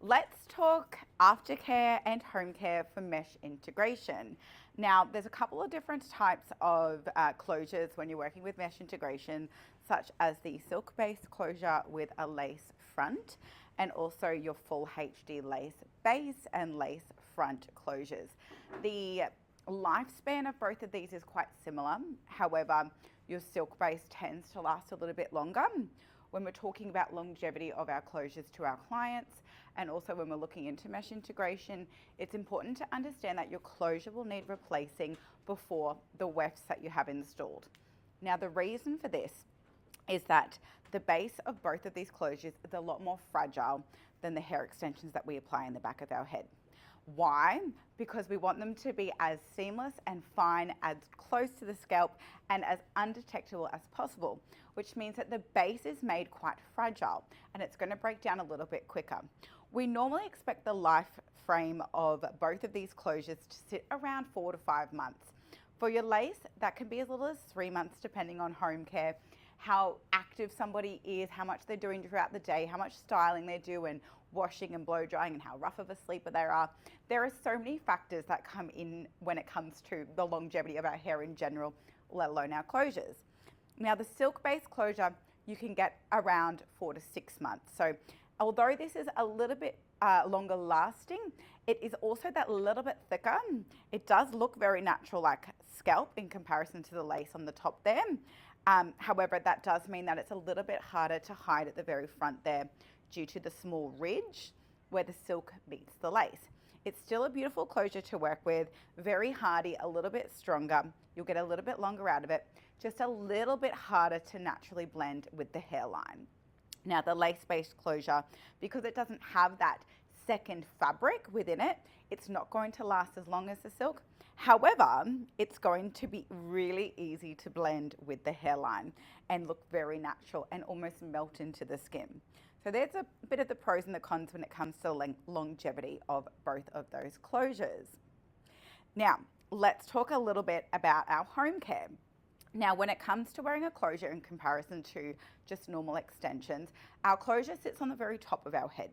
let's talk aftercare and home care for mesh integration. Now, there's a couple of different types of closures when you're working with mesh integration, such as the silk-based closure with a lace front, and also your full HD lace base and lace front closures. The lifespan of both of these is quite similar. However, your silk base tends to last a little bit longer when we're talking about longevity of our closures to our clients, and also when we're looking into mesh integration. It's important to understand that your closure will need replacing before the wefts that you have installed. Now, the reason for this is that the base of both of these closures is a lot more fragile than the hair extensions that we apply in the back of our head. Why? Because we want them to be as seamless and fine, as close to the scalp and as undetectable as possible, which means that the base is made quite fragile and it's going to break down a little bit quicker. We normally expect the life frame of both of these closures to sit around 4 to 5 months. For your lace, that can be as little as 3 months depending on home care, how active somebody is, how much they're doing throughout the day, how much styling they do, and washing and blow drying, and how rough of a sleeper they are. There are so many factors that come in when it comes to the longevity of our hair in general, let alone our closures. Now, the silk-based closure, you can get around 4 to 6 months. So although this is a little bit longer lasting, it is also that little bit thicker. It does look very natural like scalp in comparison to the lace on the top there. However, that does mean that it's a little bit harder to hide at the very front there due to the small ridge where the silk meets the lace. It's still a beautiful closure to work with, very hardy, a little bit stronger. You'll get a little bit longer out of it, just a little bit harder to naturally blend with the hairline. Now, the lace-based closure, because it doesn't have that second fabric within it, it's not going to last as long as the silk. However, it's going to be really easy to blend with the hairline and look very natural and almost melt into the skin. So there's a bit of the pros and the cons when it comes to longevity of both of those closures. Now, let's talk a little bit about our home care. Now, when it comes to wearing a closure in comparison to just normal extensions, our closure sits on the very top of our head.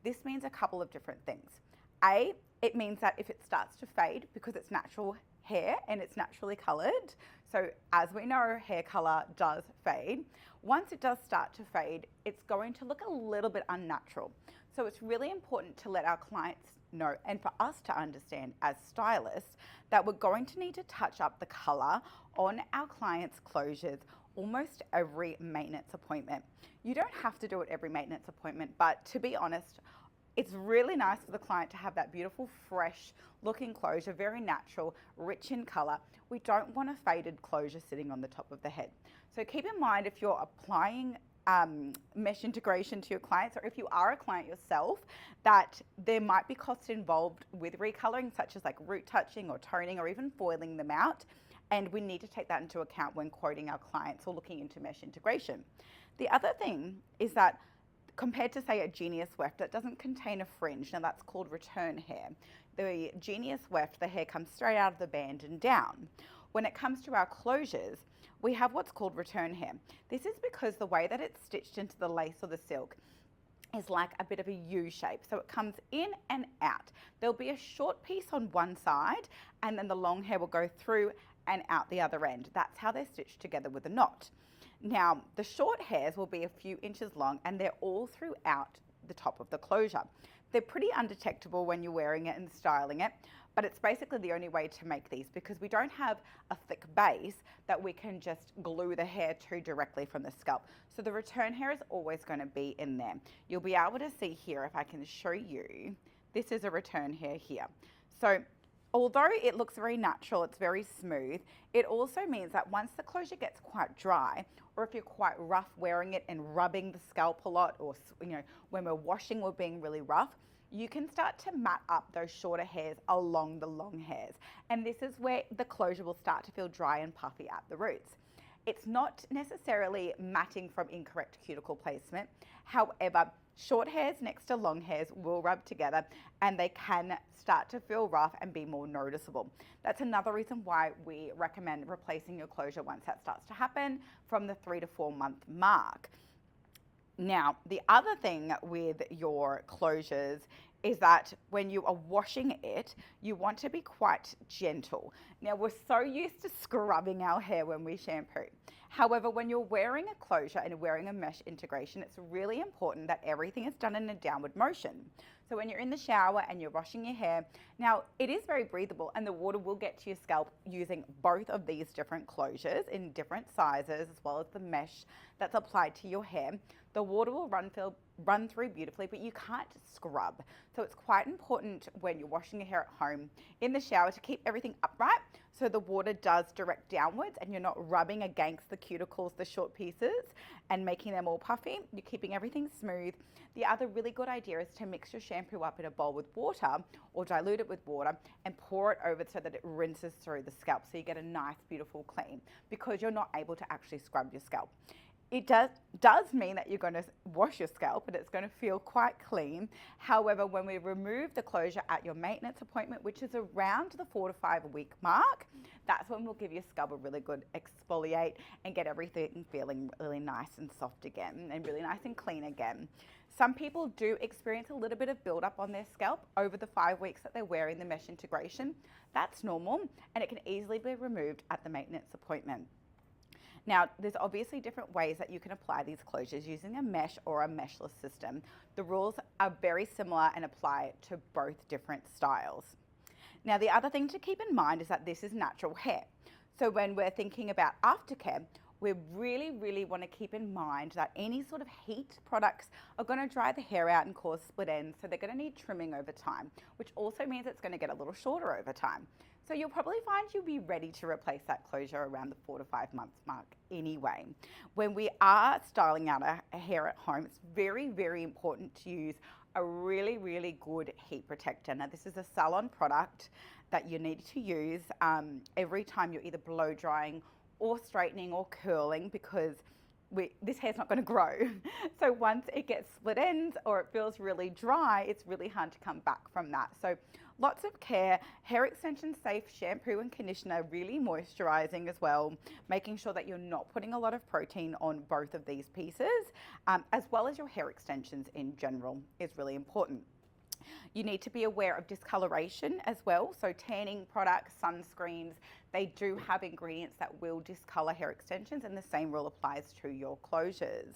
This means a couple of different things. A, it means that if it starts to fade, because it's natural hair and it's naturally colored, so as we know, hair color does fade. Once it does start to fade, it's going to look a little bit unnatural. So it's really important to let our clients know, and for us to understand as stylists, that we're going to need to touch up the color on our clients' closures almost every maintenance appointment. You don't have to do it every maintenance appointment, but to be honest, it's really nice for the client to have that beautiful, fresh looking closure, very natural, rich in color. We don't want a faded closure sitting on the top of the head. So keep in mind, if you're applying mesh integration to your clients, or if you are a client yourself, that there might be costs involved with recoloring, such as like root touching or toning or even foiling them out. And we need to take that into account when quoting our clients or looking into mesh integration. The other thing is that compared to, say, a Genius weft that doesn't contain a fringe, now that's called return hair. The Genius weft, the hair comes straight out of the band and down. When it comes to our closures, we have what's called return hair. This is because the way that it's stitched into the lace or the silk is like a bit of a U shape. So it comes in and out. There'll be a short piece on one side and then the long hair will go through and out the other end. That's how they're stitched together with a knot. Now, the short hairs will be a few inches long and they're all throughout the top of the closure. They're pretty undetectable when you're wearing it and styling it, but it's basically the only way to make these because we don't have a thick base that we can just glue the hair to directly from the scalp. So the return hair is always going to be in there. You'll be able to see here, if I can show you, this is a return hair here. So although it looks very natural, it's very smooth, it also means that once the closure gets quite dry, or if you're quite rough wearing it and rubbing the scalp a lot, or when we're washing, we're being really rough, you can start to mat up those shorter hairs along the long hairs. And this is where the closure will start to feel dry and puffy at the roots. It's not necessarily matting from incorrect cuticle placement. However, short hairs next to long hairs will rub together and they can start to feel rough and be more noticeable. That's another reason why we recommend replacing your closure once that starts to happen from the 3 to 4 month mark. Now, the other thing with your closures is that when you are washing it, you want to be quite gentle. Now, we're so used to scrubbing our hair when we shampoo. However, when you're wearing a closure and wearing a mesh integration, it's really important that everything is done in a downward motion. So when you're in the shower and you're washing your hair, now it is very breathable and the water will get to your scalp using both of these different closures in different sizes, as well as the mesh that's applied to your hair. The water will run through beautifully, but you can't scrub. So it's quite important when you're washing your hair at home in the shower to keep everything upright so the water does direct downwards and you're not rubbing against the cuticles, the short pieces, and making them all puffy. You're keeping everything smooth. The other really good idea is to mix your shampoo up in a bowl with water or dilute it with water and pour it over so that it rinses through the scalp so you get a nice, beautiful clean, because you're not able to actually scrub your scalp. It does mean that you're going to wash your scalp and it's going to feel quite clean. However, when we remove the closure at your maintenance appointment, which is around the 4 to 5 week mark, that's when we'll give your scalp a really good exfoliate and get everything feeling really nice and soft again and really nice and clean again. Some people do experience a little bit of buildup on their scalp over the 5 weeks that they're wearing the mesh integration. That's normal and it can easily be removed at the maintenance appointment. Now, there's obviously different ways that you can apply these closures using a mesh or a meshless system. The rules are very similar and apply to both different styles. Now, the other thing to keep in mind is that this is natural hair. So when we're thinking about aftercare, we really want to keep in mind that any sort of heat products are going to dry the hair out and cause split ends, so they're going to need trimming over time, which also means it's going to get a little shorter over time. So you'll probably find you'll be ready to replace that closure around the 4 to 5 months mark anyway. When we are styling out our hair at home, it's very important to use a really good heat protector. Now, this is a salon product that you need to use every time you're either blow drying or straightening or curling, because this hair's not going to grow. So once it gets split ends or it feels really dry, it's really hard to come back from that. So lots of care. Hair extension safe shampoo and conditioner, really moisturizing as well, making sure that you're not putting a lot of protein on both of these pieces, as well as your hair extensions in general is really important. You need to be aware of discoloration as well. So tanning products, sunscreens, they do have ingredients that will discolor hair extensions, and the same rule applies to your closures.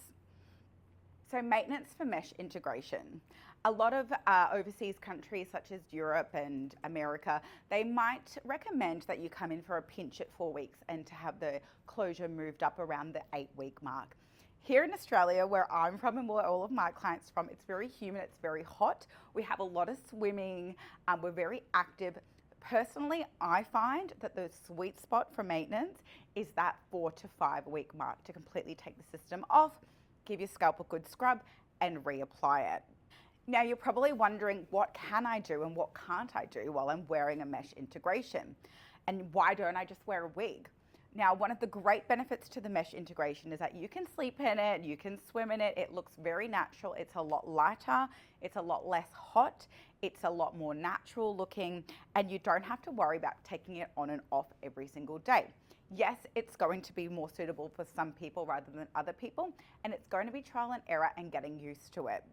So maintenance for mesh integration. A lot of overseas countries such as Europe and America, they might recommend that you come in for a pinch at 4 weeks and to have the closure moved up around the 8-week mark. Here in Australia, where I'm from and where all of my clients are from, it's very humid, it's very hot. We have a lot of swimming, we're very active. Personally, I find that the sweet spot for maintenance is that 4 to 5 week mark to completely take the system off, give your scalp a good scrub and reapply it. Now, you're probably wondering, what can I do and what can't I do while I'm wearing a mesh integration? And why don't I just wear a wig? Now, one of the great benefits to the mesh integration is that you can sleep in it, you can swim in it, it looks very natural, it's a lot lighter, it's a lot less hot, it's a lot more natural looking, and you don't have to worry about taking it on and off every single day. Yes, it's going to be more suitable for some people rather than other people, and it's going to be trial and error and getting used to it.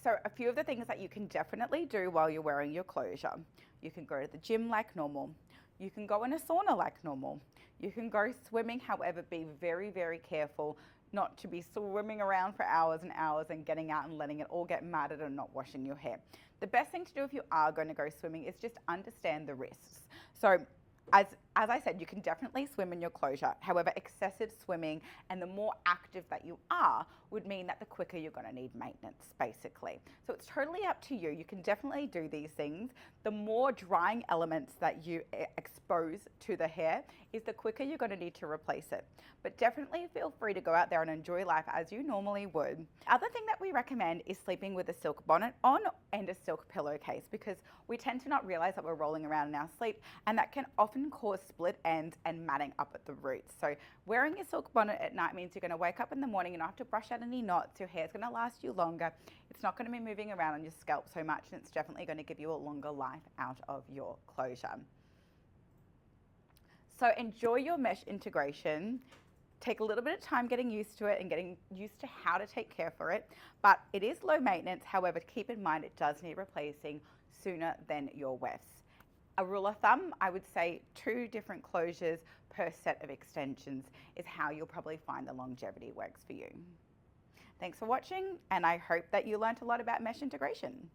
So a few of the things that you can definitely do while you're wearing your closure. You can go to the gym like normal. You can go in a sauna like normal. You can go swimming, however, be very careful not to be swimming around for hours and hours and getting out and letting it all get matted and not washing your hair. The best thing to do if you are going to go swimming is just understand the risks. So as I said, you can definitely swim in your closure. However, excessive swimming and the more active that you are would mean that the quicker you're going to need maintenance, basically. So it's totally up to you. You can definitely do these things. The more drying elements that you expose to the hair is the quicker you're going to need to replace it. But definitely feel free to go out there and enjoy life as you normally would. The other thing that we recommend is sleeping with a silk bonnet on and a silk pillowcase, because we tend to not realize that we're rolling around in our sleep, and that can often cause split ends and matting up at the roots. So wearing your silk bonnet at night means you're going to wake up in the morning and not have to brush out any knots. Your hair's going to last you longer. It's not going to be moving around on your scalp so much, and it's definitely going to give you a longer life out of your closure. So enjoy your mesh integration. take a little bit of time getting used to it and getting used to how to take care for it, but it is low maintenance. However, keep in mind it does need replacing sooner than your wefts. A rule of thumb, I would say 2 different closures per set of extensions is how you'll probably find the longevity works for you. Thanks for watching, and I hope that you learnt a lot about mesh integration.